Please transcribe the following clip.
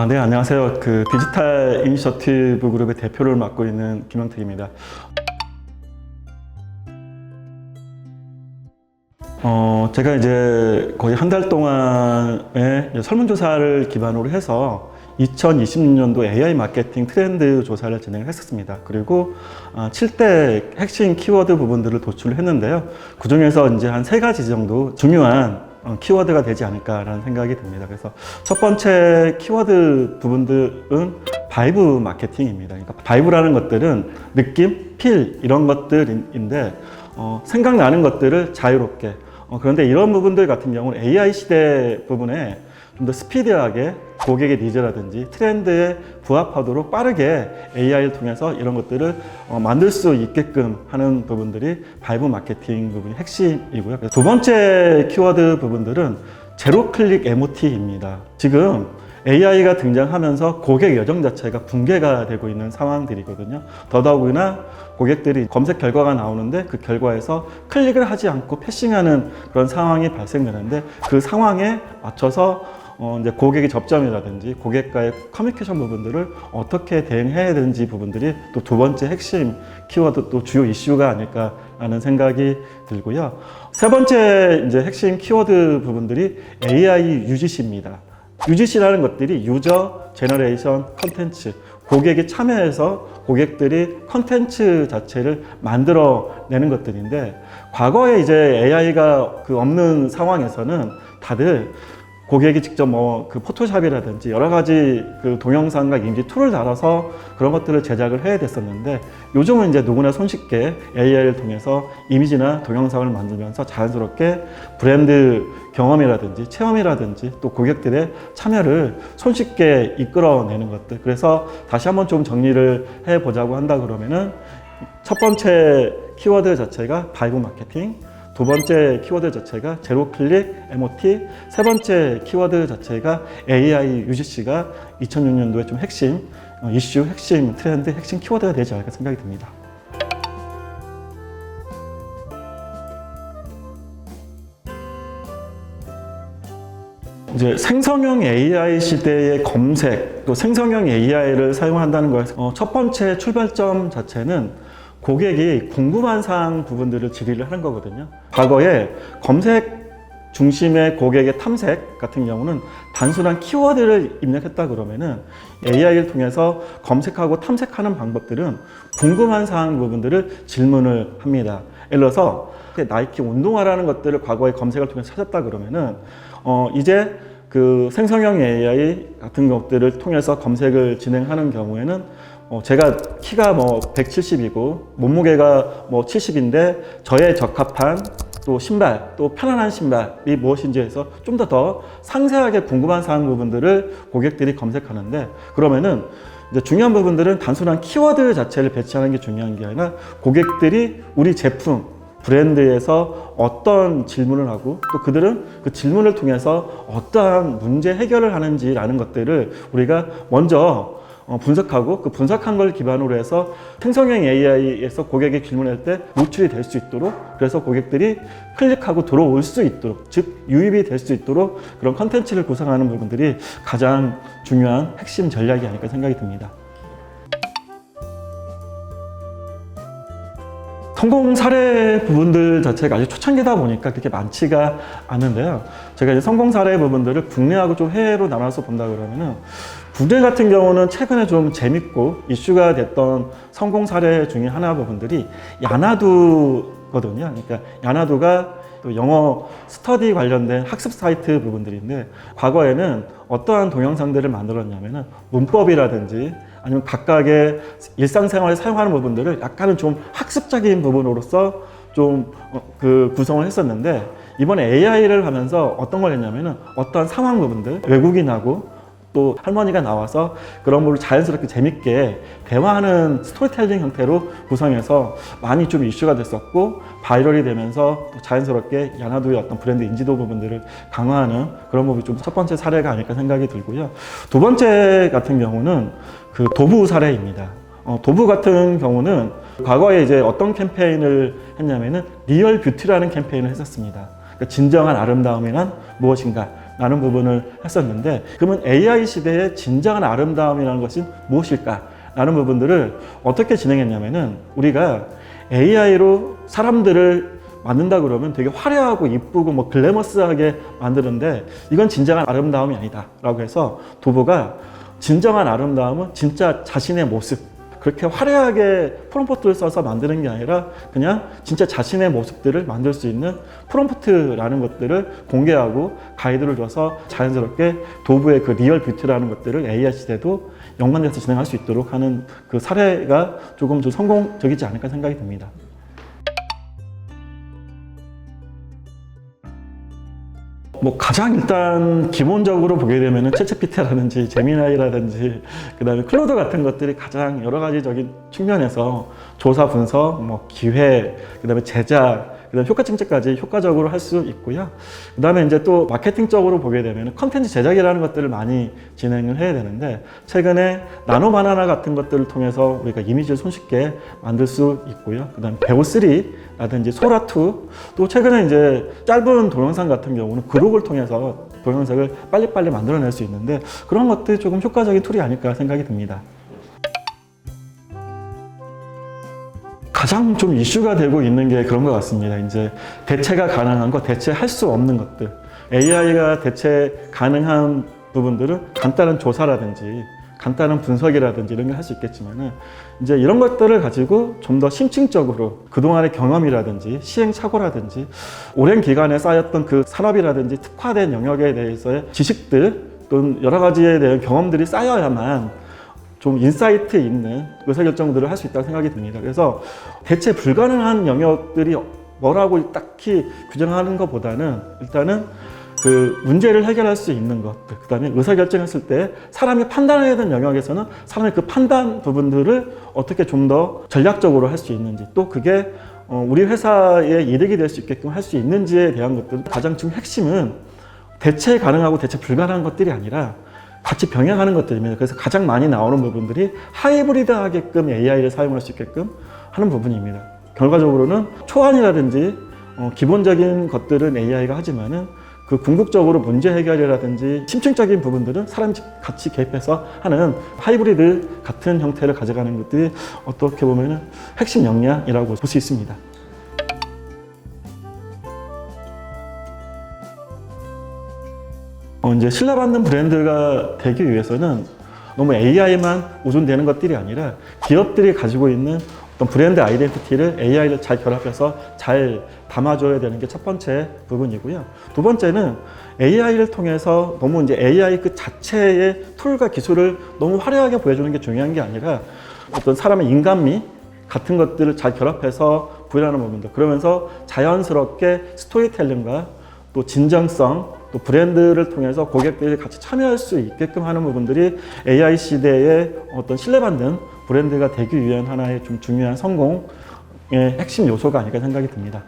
네, 안녕하세요. 디지털 이니셔티브 그룹의 대표를 맡고 있는 김영택입니다. 제가 이제 거의 한 달 동안의 설문조사를 기반으로 해서 2026년도 AI 마케팅 트렌드 조사를 진행을 했었습니다. 그리고 7대 핵심 키워드 부분들을 도출을 했는데요. 그 중에서 이제 한 3가지 정도 중요한 키워드가 되지 않을까라는 생각이 듭니다. 그래서 첫 번째 키워드 부분들은 바이브 마케팅입니다. 그러니까 바이브라는 것들은 느낌, 필 이런 것들인데 생각나는 것들을 자유롭게 그런데 이런 부분들 같은 경우는 AI 시대 부분에 좀 더 스피디하게 고객의 니즈라든지 트렌드에 부합하도록 빠르게 AI를 통해서 이런 것들을 만들 수 있게끔 하는 부분들이 바이브 마케팅 부분이 핵심이고요. 두 번째 키워드 부분들은 제로 클릭 MOT입니다. 지금 AI가 등장하면서 고객 여정 자체가 붕괴가 되고 있는 상황들이거든요. 더더욱이나 고객들이 검색 결과가 나오는데 그 결과에서 클릭을 하지 않고 패싱하는 그런 상황이 발생되는데 그 상황에 맞춰서 이제 고객의 접점이라든지 고객과의 커뮤니케이션 부분들을 어떻게 대응해야 되는지 부분들이 또 두 번째 핵심 키워드 또 주요 이슈가 아닐까라는 생각이 들고요. 세 번째 이제 핵심 키워드 부분들이 AI UGC입니다. UGC라는 것들이 유저 제너레이션 컨텐츠, 고객이 참여해서 고객들이 컨텐츠 자체를 만들어내는 것들인데 과거에 이제 AI가 없는 상황에서는 다들 고객이 직접 포토샵이라든지 여러 가지 동영상과 이미지 툴을 달아서 그런 것들을 제작을 해야 됐었는데 요즘은 이제 누구나 손쉽게 AI를 통해서 이미지나 동영상을 만들면서 자연스럽게 브랜드 경험이라든지 체험이라든지 또 고객들의 참여를 손쉽게 이끌어내는 것들. 그래서 다시 한번 좀 정리를 해보자고 한다 그러면은 첫 번째 키워드 자체가 바이브 마케팅, 두 번째 키워드 자체가 제로 클릭 MOT, 세 번째 키워드 자체가 AI UGC가 2006년도에 좀 핵심 이슈, 핵심 트렌드, 핵심 키워드가 되지 않을까 생각이 듭니다. 이제 생성형 AI 시대의 검색, 또 생성형 AI를 사용한다는 거에서 첫 번째 출발점 자체는 고객이 궁금한 사항 부분들을 질의를 하는 거거든요. 과거에 검색 중심의 고객의 탐색 같은 경우는 단순한 키워드를 입력했다 그러면은 AI를 통해서 검색하고 탐색하는 방법들은 궁금한 사항 부분들을 질문을 합니다. 예를 들어서 나이키 운동화라는 것들을 과거에 검색을 통해서 찾았다 그러면은 이제 생성형 AI 같은 것들을 통해서 검색을 진행하는 경우에는 제가 키가 170이고 몸무게가 70인데 저에 적합한 또 신발, 또 편안한 신발이 무엇인지 해서 좀 더 상세하게 궁금한 사항 부분들을 고객들이 검색하는데 그러면은 이제 중요한 부분들은 단순한 키워드 자체를 배치하는 게 중요한 게 아니라 고객들이 우리 제품, 브랜드에서 어떤 질문을 하고 또 그들은 그 질문을 통해서 어떠한 문제 해결을 하는지라는 것들을 우리가 먼저 분석하고 그 분석한 걸 기반으로 해서 생성형 AI에서 고객이 질문할 때 노출이 될 수 있도록 그래서 고객들이 클릭하고 들어올 수 있도록 즉 유입이 될 수 있도록 그런 컨텐츠를 구성하는 부분들이 가장 중요한 핵심 전략이 아닐까 생각이 듭니다. 성공 사례 부분들 자체가 아직 초창기다 보니까 그렇게 많지가 않은데요. 제가 이제 성공 사례 부분들을 국내하고 좀 해외로 나눠서 본다 그러면은 국내 같은 경우는 최근에 좀 재밌고 이슈가 됐던 성공 사례 중에 하나 부분들이 야나두거든요. 그러니까 야나두가 또 영어 스터디 관련된 학습 사이트 부분들인데 과거에는 어떠한 동영상들을 만들었냐면은 문법이라든지 아니면 각각의 일상생활에 사용하는 부분들을 약간은 좀 학습적인 부분으로서 좀 구성을 했었는데 이번에 AI를 하면서 어떤 걸 했냐면은 어떠한 상황 부분들 외국인하고 또 할머니가 나와서 그런 걸로 자연스럽게 재밌게 대화하는 스토리텔링 형태로 구성해서 많이 좀 이슈가 됐었고 바이럴이 되면서 또 자연스럽게 야나두의 어떤 브랜드 인지도 부분들을 강화하는 그런 부분이 좀 첫 번째 사례가 아닐까 생각이 들고요. 두 번째 같은 경우는 도부 사례입니다. 도부 같은 경우는 과거에 이제 어떤 캠페인을 했냐면은 리얼 뷰티라는 캠페인을 했었습니다. 그러니까 진정한 아름다움이란 무엇인가? 라는 부분을 했었는데, 그러면 AI 시대의 진정한 아름다움이라는 것이 무엇일까? 라는 부분들을 어떻게 진행했냐면은, 우리가 AI로 사람들을 만든다 그러면 되게 화려하고 이쁘고 뭐 글래머스하게 만드는데 이건 진정한 아름다움이 아니다 라고 해서 도보가 진정한 아름다움은 진짜 자신의 모습, 그렇게 화려하게 프롬프트를 써서 만드는 게 아니라 그냥 진짜 자신의 모습들을 만들 수 있는 프롬프트라는 것들을 공개하고 가이드를 줘서 자연스럽게 도부의 그 리얼 뷰티라는 것들을 AI 시대도 연관돼서 진행할 수 있도록 하는 그 사례가 조금 좀 성공적이지 않을까 생각이 듭니다. 뭐 가장 일단 기본적으로 보게 되면은 챗GPT라든지 제미나이라든지 그다음에 클로드 같은 것들이 가장 여러 가지적인 측면에서 조사 분석, 뭐 기획, 그다음에 제작, 그다음에 효과 측정까지 효과적으로 할 수 있고요. 그다음에 이제 또 마케팅적으로 보게 되면 컨텐츠 제작이라는 것들을 많이 진행을 해야 되는데, 최근에 나노 바나나 같은 것들을 통해서 우리가 이미지를 손쉽게 만들 수 있고요. 그다음에 배우3라든지 소라2, 또 최근에 이제 짧은 동영상 같은 경우는 그룹을 통해서 동영상을 빨리빨리 만들어낼 수 있는데, 그런 것들이 조금 효과적인 툴이 아닐까 생각이 듭니다. 가장 좀 이슈가 되고 있는 게 그런 것 같습니다. 이제 대체가 가능한 것, 대체할 수 없는 것들. AI가 대체 가능한 부분들은 간단한 조사라든지 간단한 분석이라든지 이런 걸 할 수 있겠지만은, 이제 이런 것들을 가지고 좀 더 심층적으로 그동안의 경험이라든지 시행착오라든지 오랜 기간에 쌓였던 그 산업이라든지 특화된 영역에 대해서의 지식들 또는 여러 가지에 대한 경험들이 쌓여야만 좀 인사이트 있는 의사결정들을 할 수 있다고 생각이 듭니다. 그래서 대체 불가능한 영역들이 뭐라고 딱히 규정하는 것보다는 일단은 그 문제를 해결할 수 있는 것들, 그 다음에 의사결정했을 때 사람이 판단해야 되는 영역에서는 사람의 그 판단 부분들을 어떻게 좀 더 전략적으로 할 수 있는지, 또 그게 우리 회사에 이득이 될 수 있게끔 할 수 있는지에 대한 것들, 가장 지금 핵심은 대체 가능하고 대체 불가능한 것들이 아니라 같이 병행하는 것들입니다. 그래서 가장 많이 나오는 부분들이 하이브리드하게끔 AI를 사용할 수 있게끔 하는 부분입니다. 결과적으로는 초안이라든지 기본적인 것들은 AI가 하지만은 그 궁극적으로 문제 해결이라든지 심층적인 부분들은 사람이 같이 개입해서 하는 하이브리드 같은 형태를 가져가는 것들이 어떻게 보면은 핵심 역량이라고 볼 수 있습니다. 이제 신뢰받는 브랜드가 되기 위해서는 너무 AI만 의존되는 것들이 아니라 기업들이 가지고 있는 어떤 브랜드 아이덴티티를 AI를 잘 결합해서 잘 담아줘야 되는 게 첫 번째 부분이고요. 두 번째는 AI를 통해서 너무 이제 AI 그 자체의 툴과 기술을 너무 화려하게 보여주는 게 중요한 게 아니라 어떤 사람의 인간미 같은 것들을 잘 결합해서 구현하는 부분들, 그러면서 자연스럽게 스토리텔링과 또 진정성, 또 브랜드를 통해서 고객들이 같이 참여할 수 있게끔 하는 부분들이 AI 시대의 어떤 신뢰받는 브랜드가 되기 위한 하나의 좀 중요한 성공의 핵심 요소가 아닐까 생각이 듭니다.